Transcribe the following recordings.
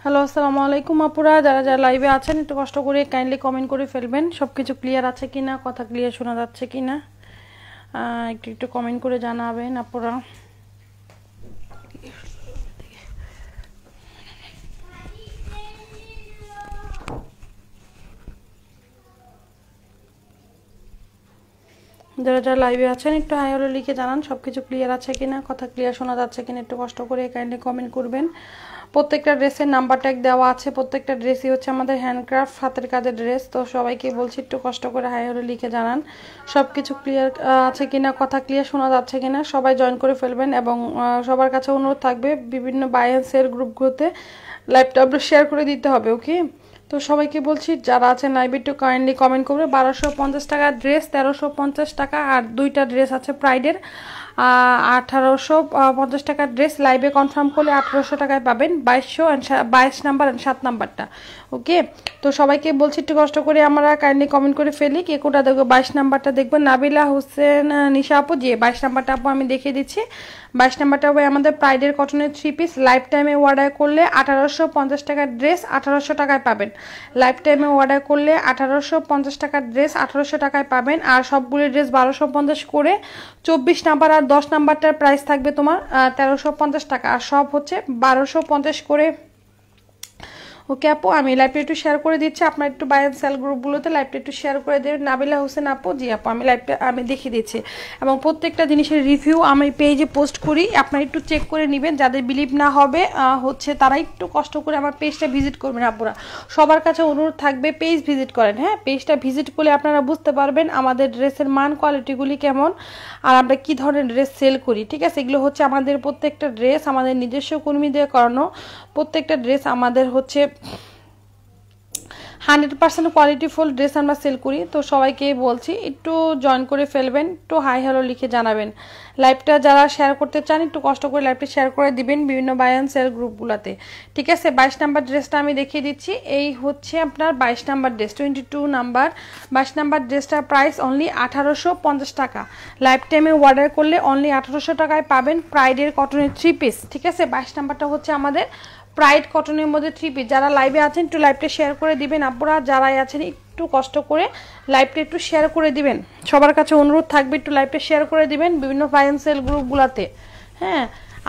Hello আসসালামু আলাইকুম আপুরা, যারা যারা লাইভে আছেন একটু কষ্ট করে কাইন্ডলি কমেন্ট করে ফেলবেন সবকিছু ক্লিয়ার আছে কিনা, কথা ক্লিয়ার শোনা যাচ্ছে কিনা একটু একটু কমেন্ট করে জানাবেন আপুরা। যারা যারা লাইভে আছেন একটু হাই হলে লিখে জানান সবকিছু ক্লিয়ার আছে কিনা, কথা ক্লিয়ার শোনা যাচ্ছে কিনা, একটু কষ্ট করে কাইন্ডলি কমেন্ট করবেন। প্রত্যেকটা ড্রেসের নাম্বার ট্যাগ দেওয়া আছে, প্রত্যেকটা ড্রেসই হচ্ছে আমাদের হ্যান্ডক্রাফট হাতের কাজের ড্রেস। তো সবাইকে বলছি একটু কষ্ট করে হাই হলে লিখে জানান সবকিছু ক্লিয়ার আছে কিনা, কথা ক্লিয়ার শোনা যাচ্ছে কিনা। সবাই জয়েন করে ফেলবেন এবং সবার কাছে অনুরোধ থাকবে বিভিন্ন বাই অ্যান্ড সেল গ্রুপগুলোতে লাইভটা আপলোড শেয়ার করে দিতে হবে, ওকে। তো সবাইকে বলছি যারা আছেন লাইভে একটু কাইন্ডলি কমেন্ট করবে। 1250 টাকার ড্রেস, 1350 টাকা, আর দুইটা ড্রেস আছে প্রাইডের 1850 টাকার ড্রেস। লাইভে কনফার্ম করলে 1800 টাকায় পাবেন 22 নাম্বার আর 7 নাম্বারটা, ওকে। তো সবাইকে বলছি একটু কষ্ট করে আমরা কাইন্ডলি কমেন্ট করে ফেলি কে কোটা দেখবো। 22 নাম্বারটা দেখবো নাবিলা হোসেন নিশা আপু, জি 22 নাম্বারটা আপু আমি দেখিয়ে দিচ্ছি। 22 নাম্বারটা হবে আমাদের প্রাইডের কটনের 3 পিস। লাইফ টাইমে অর্ডার করলে 1850 টাকার ড্রেস 1800 টাকায় পাবেন। লাইফ টাইমে অর্ডার করলে 1850 টাকার ড্রেস 1800 টাকায় পাবেন। আর সবগুলো ড্রেস 1250 করে। 24 নাম্বার আর 10 নাম্বারটার প্রাইস থাকবে তোমার 1350 টাকা, আর সব হচ্ছে 1250 করে, ওকে আপু। আমি লাইভটা একটু শেয়ার করে দিচ্ছি, আপনার একটু বাই অ্যান্ড সেল গ্রুপগুলোতে লাইভটা একটু শেয়ার করে দেবেন। নাবিলা হোসেন আপু, জি আপু আমি লাইভটা আমি দেখিয়ে দিচ্ছি এবং প্রত্যেকটা জিনিসের রিভিউ আমি পেজে পোস্ট করি, আপনারা একটু চেক করে নেবেন। যাদের বিলিভ না হবে হচ্ছে তারা একটু কষ্ট করে আমার পেজটা ভিজিট করবেন আপুরা। সবার কাছে অনুরোধ থাকবে পেজ ভিজিট করেন, হ্যাঁ। পেজটা ভিজিট করলে আপনারা বুঝতে পারবেন আমাদের ড্রেসের মান কোয়ালিটিগুলি কেমন আর আমরা কি ধরনের ড্রেস সেল করি, ঠিক আছে। এগুলো হচ্ছে আমাদের প্রত্যেকটা ড্রেস আমাদের নিজস্ব কর্মীদের করানো, প্রত্যেকটা ড্রেস আমাদের হচ্ছে 100% কোয়ালিটিফুল ড্রেস আমরা সেল করি। তো সবাইকে বলছি একটু জয়েন করে ফেলবেন, একটু হাই হ্যালো লিখে জানাবেন। লাইভটা যারা শেয়ার করতে চান একটু কষ্ট করে লাইভটা শেয়ার করে দিবেন বিভিন্ন বাই অ্যান্ড সেল গ্রুপগুলোতে, ঠিক আছে। 22 নাম্বার ড্রেসটা আমি দেখিয়ে দিচ্ছি, এই হচ্ছে আপনার 22 নাম্বার ড্রেস, 22 নাম্বার 22 নাম্বার ড্রেসটার প্রাইস অনলি 1850 টাকা। লাইফ টাইমে অর্ডার করলে অনলি 1800 টাকায় পাবেন প্রাইডের কটনের 3 পিস, ঠিক আছে। 22 নাম্বারটা হচ্ছে আমাদের প্রাইড কটনের মধ্যে 3 পিস। যারা লাইভে আছেন একটু লাইভটা শেয়ার করে দিবেন আপুরা, যারাই আছেন একটু কষ্ট করে লাইভটা একটু শেয়ার করে দিবেন। সবার কাছে অনুরোধ থাকবে একটু লাইভটা শেয়ার করে দিবেন বিভিন্ন ফাইন্যান্সিয়াল গ্রুপগুলোতে, হ্যাঁ।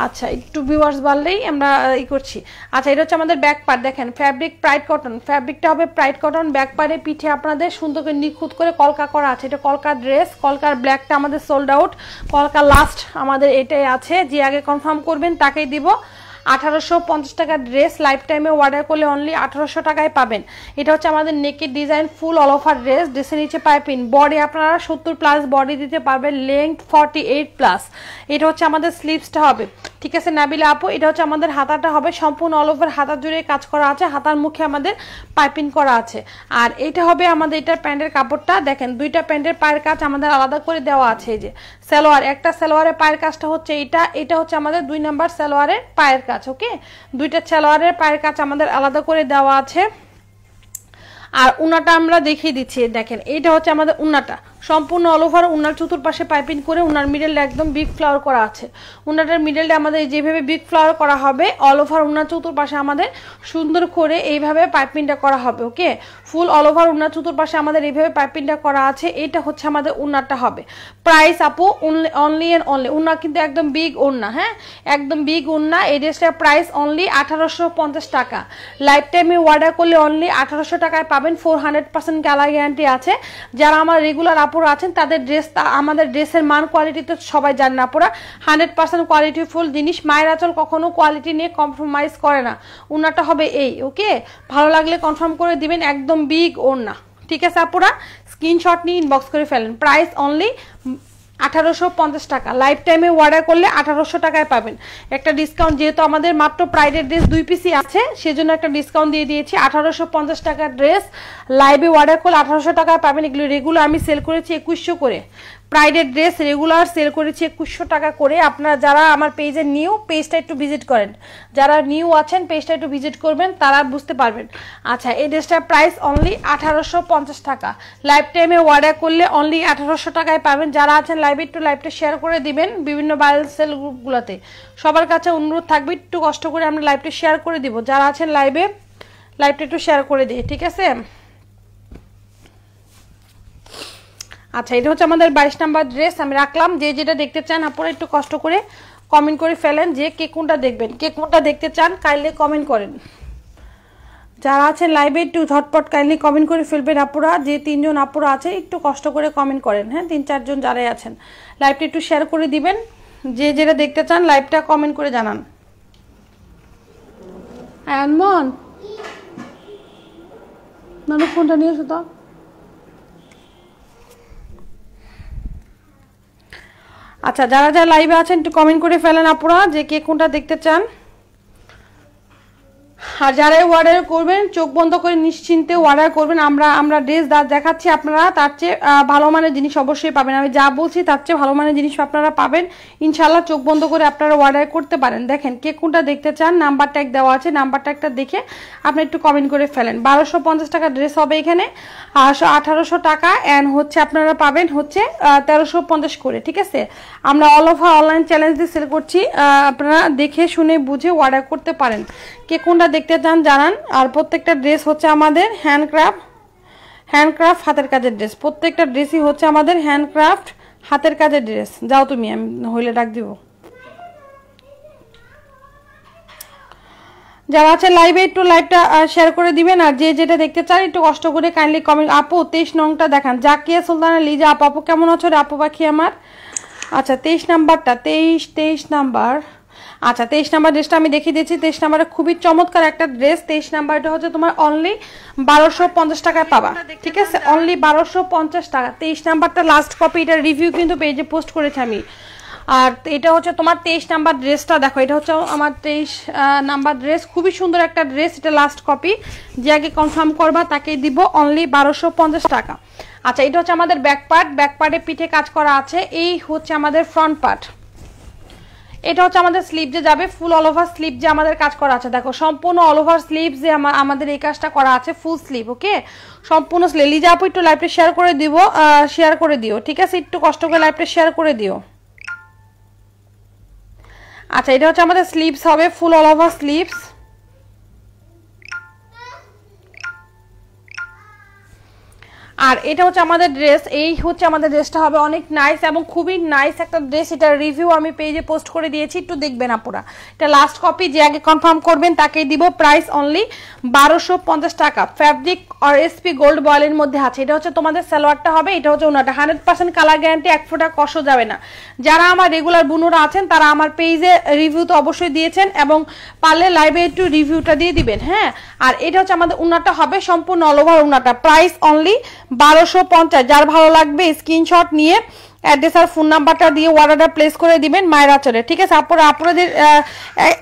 আচ্ছা একটু ভিউয়ার্স বাড়লেই আমরা করছি। আচ্ছা এটা হচ্ছে আমাদের ব্যাক পার্ট, দেখেন ফ্যাব্রিক প্রাইড কটন, ফ্যাব্রিকটা হবে প্রাইড কটন। ব্যাক পার্টে পিঠে আপনাদের সুন্দর করে নিখুঁত করে কলকা করা আছে, এটা কলকার ড্রেস। কলকার ব্ল্যাকটা আমাদের সোল্ড আউট, কলকা লাস্ট আমাদের এটাই আছে, যে আগে কনফার্ম করবেন তাকেই দিব 1850 টাকার ড্রেস। লাইফ টাইমে অর্ডার করলে অনলি 1800 টাকায় পাবেন। এটা হচ্ছে আমাদের নেকের ডিজাইন ফুল অল ওভার ড্রেস, ড্রেসের নিচে পাইপিং, বডি আপনারা 70+ বডি দিতে পারবেন, লেংথ 48+। এটা হচ্ছে আমাদের স্লিভসটা হবে, ঠিক আছে নাবিলা আপু। এটা হচ্ছে আমাদের হাতাটা হবে সম্পূর্ণ অল ওভার হাতা জুড়ে কাজ করা আছে, হাতার মুখে আমাদের পাইপিং করা আছে। আর এটা হবে আমাদের এটার প্যান্টের কাপড়টা, দেখেন দুইটা প্যান্টের পায়ের কাজ আমাদের আলাদা করে দেওয়া আছে। এই যে সালোয়ার, একটা সালোয়ারের পায়ের কাজটা হচ্ছে এটা হচ্ছে আমাদের 2 নাম্বার সালোয়ারের পায়ের কাজ, ওকে। দুইটা সালোয়ারের পায়ের কাজ আমাদের আলাদা করে দেওয়া আছে। আর উনাটা আমরা দেখিয়ে দিচ্ছি, দেখেন এইটা হচ্ছে আমাদের উনাটা সম্পূর্ণ অল ওভার উনার চতুর্পাশে পাইপিং করে উনার মিডলটা একদম বিগ ফ্লাওয়ার করা আছে। উনাটার মিডলটা আমাদের যেভাবে বিগ ফ্লাওয়ার করা হবে অল ওভার উনার চতুর্পাশে আমাদের সুন্দর করে এইভাবে পাইপিংটা করা হবে, ওকে। ফুল অল ওভার উনার চতুর্পাশে আমাদের এইভাবে পাইপিংটা করা আছে। এটা হচ্ছে আমাদের উনারটা হবে। প্রাইস আপু অনলি এন্ড অনলি, উনা কিন্তু একদম বিগ ওড়না, হ্যাঁ একদম বিগ ওড়না। এই ড্রেসটার প্রাইস অনলি 1850 টাকা। লাইফ টাইমে অর্ডার করলে অনলি 1800 টাকায় পাবেন। 400% কালার গ্যারান্টি আছে। যারা আমার রেগুলার আপুরা আছেন তাদের ড্রেস, আমাদের ড্রেসের মান কোয়ালিটি তো সবাই জানেন আপুরা, 100% কোয়ালিটিফুল জিনিস। মায়ের আঁচল কখনো কোয়ালিটি নিয়ে কম্প্রোমাইজ করে না। উনাটা হবে এই, ওকে। ভালো লাগলে কনফার্ম করে দিবেন, একদম বিগ ওড়না, ঠিক আছে আপুরা। স্ক্রিনশট নিয়ে ইনবক্স করে ফেলেন। প্রাইস অনলি 1850 টাকা। লাইফ টাইমে অর্ডার করলে 1800 টাকায় পাবেন। একটা ডিসকাউন্ট, যেহেতু আমাদের মাত্র প্রাইডের ড্রেস 2 পিসই আছে সেজন্য একটা ডিসকাউন্ট দিয়ে দিয়েছি। 1850 টাকার ড্রেস লাইভে অর্ডার করলে 1800 টাকায় পাবেন। এগুলো রেগুলার আমি সেল করেছি 2100 করে। প্রাইডের ড্রেস রেগুলার সেল করেছি 2100 টাকা করে। আপনারা যারা আমার পেজে নিউ, পেজটা একটু ভিজিট করেন, যারা নিউ আছেন পেজটা একটু ভিজিট করবেন, তারা বুঝতে পারবেন। আচ্ছা, এই ড্রেসটার প্রাইস অনলি 1850 টাকা। লাইভ টাইমে অর্ডার করলে অনলি 1800 টাকায় পাবেন। যারা আছেন লাইভে একটু লাইভটা শেয়ার করে দিবেন বিভিন্ন ভাইরাল সেল গ্রুপগুলোতে। সবার কাছে অনুরোধ থাকবে একটু কষ্ট করে আমরা লাইভটা শেয়ার করে দিব। যারা আছেন লাইভে লাইভটা একটু শেয়ার করে দিই, ঠিক আছে? আচ্ছা, এটা হচ্ছে আমাদের 22 নাম্বার ড্রেস আমি রাখলাম। যে যেটা দেখতে চান আপনারা একটু কষ্ট করে কমেন্ট করে ফেলেন যে কে কোনটা দেখবেন, কে কোনটা দেখতে চান কাইন্ডলি কমেন্ট করেন। যারা আছেন লাইভে একটু ঝটপট কাইন্ডলি কমেন্ট করে ফেলবেন আপুরা। যে 3 জন আপুরা আছে একটু কষ্ট করে কমেন্ট করেন, হ্যাঁ 3-4 জন যারাই আছেন লাইভটা একটু শেয়ার করে দিবেন। যে যেটা দেখতে চান লাইভটা কমেন্ট করে জানান। আনমন নানু ফোনটা নিয়ে এসো তো। আচ্ছা, যারা যারা লাইভে আছেন একটু কমেন্ট করে ফেলেন আপুরা যে কে কোনটা দেখতে চান। আর যারা অর্ডার করবেন চোখ বন্ধ করে নিশ্চিন্তে অর্ডার করবেন। আমরা ড্রেস দেখাচ্ছি, আপনারা তার চেয়ে ভালো মানের জিনিস অবশ্যই পাবেন। আমি যা বলছি তার চেয়ে ভালো মানের জিনিস আপনারা পাবেন ইনশাল্লাহ। চোখ বন্ধ করে আপনারা অর্ডার করতে পারেন। দেখেন কে কোনটা দেখতে চান, নাম্বার ট্যাগ দেওয়া আছে, নাম্বার ট্যাগটা দেখে আপনি একটু কমেন্ট করে ফেলেন। 1250 টাকা ড্রেস হবে এখানে, 1800 টাকা অ্যান্ড হচ্ছে আপনারা পাবেন হচ্ছে 1350 করে, ঠিক আছে? আমরা অল ওভার অনলাইন চ্যালেঞ্জ দিয়ে সেল করছি, আপনারা দেখে শুনে বুঝে অর্ডার করতে পারেন। কে কোনটা দেখতে চান জানান। আর প্রত্যেকটা ড্রেস হচ্ছে আমাদের হ্যান্ডক্রাফট হাতের কাজের ড্রেস। প্রত্যেকটা ড্রেসই হচ্ছে আমাদের হ্যান্ডক্রাফট হাতের কাজের ড্রেস। যাও তুমি, আমি হইলে ডাক দিব। যারা আছে লাইভে একটু লাইভটা শেয়ার করে দিবেন। আর যে যেটা দেখতে চান একটু কষ্ট করে কাইন্ডলি কমেন্ট। আপু 23 নংটা দেখান। জাকিয়া সুলতানা লিজা আপু, আপু কেমন আছো রে আপু পাখি আমার? আচ্ছা, 23 নাম্বারটা 23 নাম্বার। আচ্ছা, 23 নাম্বার ড্রেসটা আমি দেখিয়ে দিচ্ছি। 23 নাম্বারে খুবই চমৎকার একটা ড্রেস। 23 নাম্বারটা হচ্ছে তোমার অনলি 1250 টাকায় পাবা, ঠিক আছে? অনলি 1250 টাকা। 23 নাম্বারটা লাস্ট কপি, এটা রিভিউ কিন্তু পেজে পোস্ট করেছি আমি। আর এটা হচ্ছে তোমার 23 নাম্বার ড্রেসটা দেখো, এটা হচ্ছে আমার 23 নাম্বার ড্রেস। খুবই সুন্দর একটা ড্রেস, এটা লাস্ট কপি। যে আগে কনফার্ম করবা তাকে দিব অনলি 1250 টাকা। আচ্ছা, এটা হচ্ছে আমাদের ব্যাক পার্ট, ব্যাক পার্টে পিঠে কাজ করা আছে। এই হচ্ছে আমাদের ফ্রন্ট পার্ট। এটা হচ্ছে আমাদের স্লিভ যে যাবে, ফুল অল ওভার স্লিভ যে আমাদের কাজ করা আছে। দেখো সম্পূর্ণ অল ওভার স্লিভ যে আমাদের এই কাজটা করা আছে, ফুল স্লিভ। ওকে, সম্পূর্ণ স্লিভ। লিজা আপু একটু লাইভটা শেয়ার করে দিব, শেয়ার করে দিও, ঠিক আছে? একটু কষ্ট করে লাইভটা শেয়ার করে দিও। আচ্ছা, এটা হচ্ছে আমাদের স্লিভস হবে, ফুল অল ওভার স্লিভস। আর এটা হচ্ছে আমাদের ড্রেস। এই হচ্ছে আমাদের ড্রেসটা হবে অনেক নাইস এবং খুবই নাইস একটা ড্রেস। এটার রিভিউ আমি পেজে পোস্ট করে দিয়েছি, একটু দেখবেন আপুরা। এটা লাস্ট কপি, যে আগে কনফার্ম করবেন তাকেই দিব। প্রাইস অনলি 1250 টাকা। ফ্যাব্রিক আর এসপি গোল্ড বয়েলের মধ্যে আছে। এটা হচ্ছে তোমাদের সালোয়ারটা হবে, এটা হচ্ছে ওনাটা। 100% কালার গ্যারান্টি, 1 ফোঁটা কষও যাবে না। যারা আমার রেগুলার বুনুরা আছেন তারা আমার পেজে রিভিউ তো অবশ্যই দিয়েছেন এবং পারলে লাইভে একটু রিভিউটা দিয়ে দিবেন, হ্যাঁ। আর এটা হচ্ছে আমাদের ওনাটা হবে সম্পূর্ণ অল ওভার ওনাটা। Price only 1250। যার ভালো লাগবে স্ক্রিনশট নিয়ে অ্যাড্রেস আর ফোন নাম্বারটা দিয়ে অর্ডারটা প্লেস করে দিবেন মায়ের আঁচলে, ঠিক আছে? আপনাদের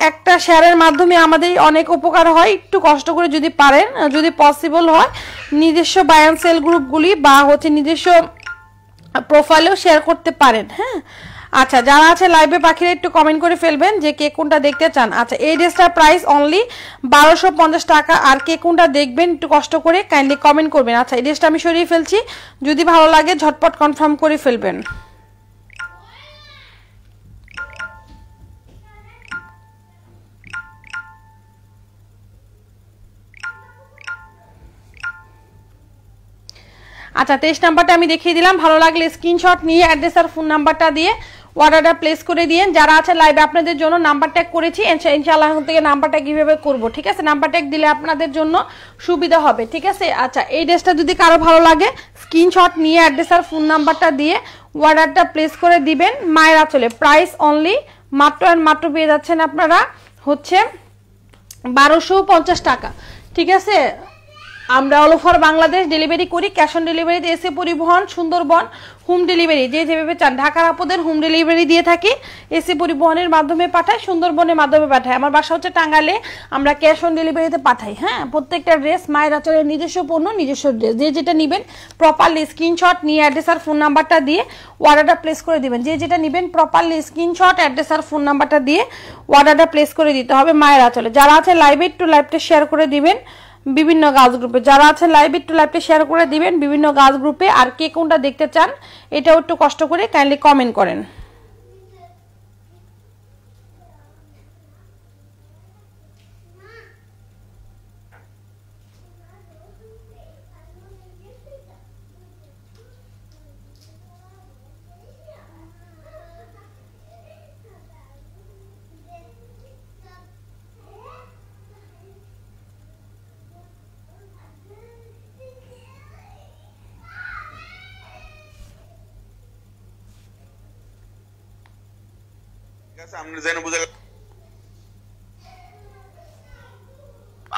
একটা শেয়ারের মাধ্যমে আমাদের অনেক উপকার হয়। একটু কষ্ট করে যদি পারেন, যদি পসিবল হয়, নিজস্ব বাই অ্যান্ড সেল গ্রুপগুলি বা হচ্ছে নিজস্ব প্রোফাইলেও শেয়ার করতে পারেন, হ্যাঁ। আচ্ছা, যারা আছে লাইভে পাখিরা একটু কমেন্ট করে ফেলবেন যে কে কোনটা দেখতে চান। আচ্ছা, এই ড্রেসটার প্রাইস অনলি 1250 টাকা। আর কে কোনটা দেখবেন একটু কষ্ট করে কাইন্ডলি কমেন্ট করবেন। আচ্ছা, এই ড্রেসটা আমি সরিয়ে ফেলছি, যদি ভালো লাগে ঝটপট কনফার্ম করে ফেলবেন। আচ্ছা, 23 নাম্বারটা আমি দেখিয়ে দিলাম। ভালো লাগলে স্ক্রিনশট নিয়ে অ্যাড্রেস আর ফোন নাম্বারটা দিয়ে অর্ডারটা প্লেস করে দিন। যারা আছে লাইভে আপনাদের জন্য নাম্বার ট্যাগ করেছি, ইনশাআল্লাহ এখন থেকে নাম্বার ট্যাগ কিভাবে করব, ঠিক আছে? নাম্বার ট্যাগ দিলে আপনাদের জন্য সুবিধা হবে, ঠিক আছে? আচ্ছা, এই ড্রেসটা যদি কারো ভালো লাগে স্ক্রিনশট নিয়ে অ্যাড্রেস আর ফোন নাম্বারটা দিয়ে অর্ডারটা প্লেস করে দিবেন মায়ের আঁচলে। প্রাইস অনলি মাত্র আর মাত্র পেয়ে যাচ্ছেন আপনারা হচ্ছে 1250 টাকা, ঠিক আছে? আমরা অল ওভার বাংলাদেশ ডেলিভারি করি, ক্যাশ অন ডেলিভারিতে এসে পরিবহন সুন্দরবন, হোম ডেলিভারি যে যেভাবে চান। ঢাকার আপদের হোম ডেলিভারি দিয়ে থাকি, এসে পরিবহনের মাধ্যমে পাঠাই, সুন্দরবনের মাধ্যমে পাঠাই। আমার বাসা হচ্ছে টাঙ্গাইলে, আমরা ক্যাশ অন ডেলিভারিতে পাঠাই। হ্যাঁ, প্রত্যেকটা ড্রেস মায়ের আঁচলের নিজস্ব পণ্য, নিজস্ব ড্রেস। যে যেটা নেবেন প্রপারলি স্ক্রিনশট নিয়ে অ্যাড্রেস আর ফোন নাম্বারটা দিয়ে অর্ডারটা প্লেস করে দিবেন। যে যেটা নেবেন প্রপারলি স্ক্রিনশট অ্যাড্রেস আর ফোন নাম্বারটা দিয়ে অর্ডারটা প্লেস করে দিতে হবে মায়ের আঁচলে। যারা আছে লাইভে একটু লাইভটা শেয়ার করে দিবেন বিভিন্ন গাছ গ্রুপে, যারা আছে লাইভ একটু লাইভটা শেয়ার করে দিবেন বিভিন্ন গাছ গ্রুপে। আর কে কোনটা দেখতে চান এটাও একটু কষ্ট করে কাইন্ডলি কমেন্ট করেন। সামনে যেন বুঝে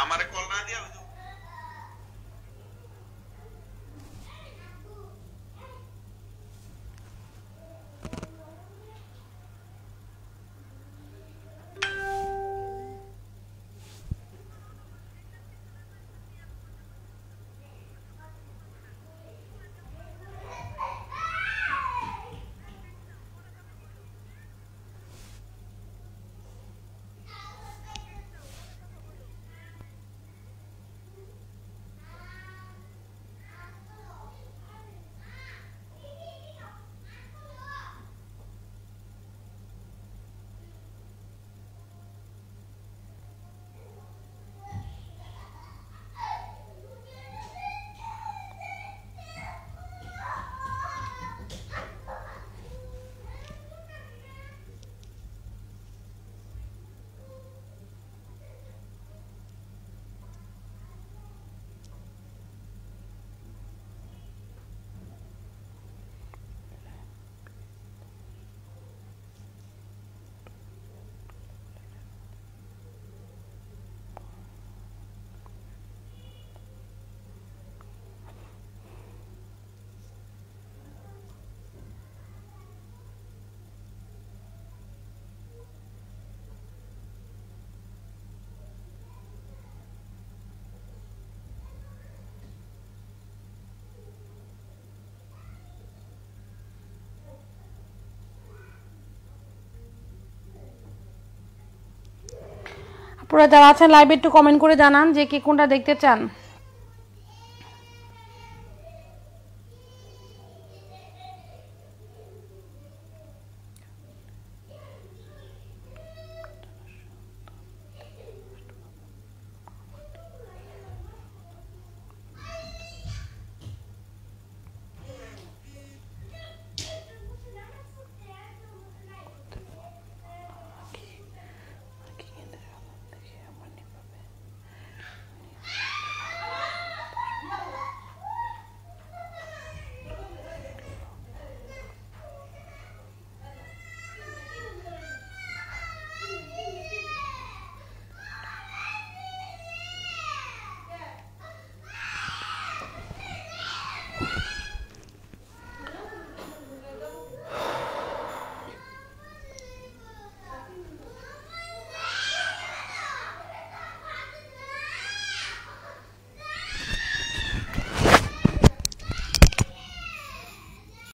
আমারে কল না দিয়া আপনারা যারা আছেন লাইভে একটু কমেন্ট করে জানান যে কে কোনটা দেখতে চান।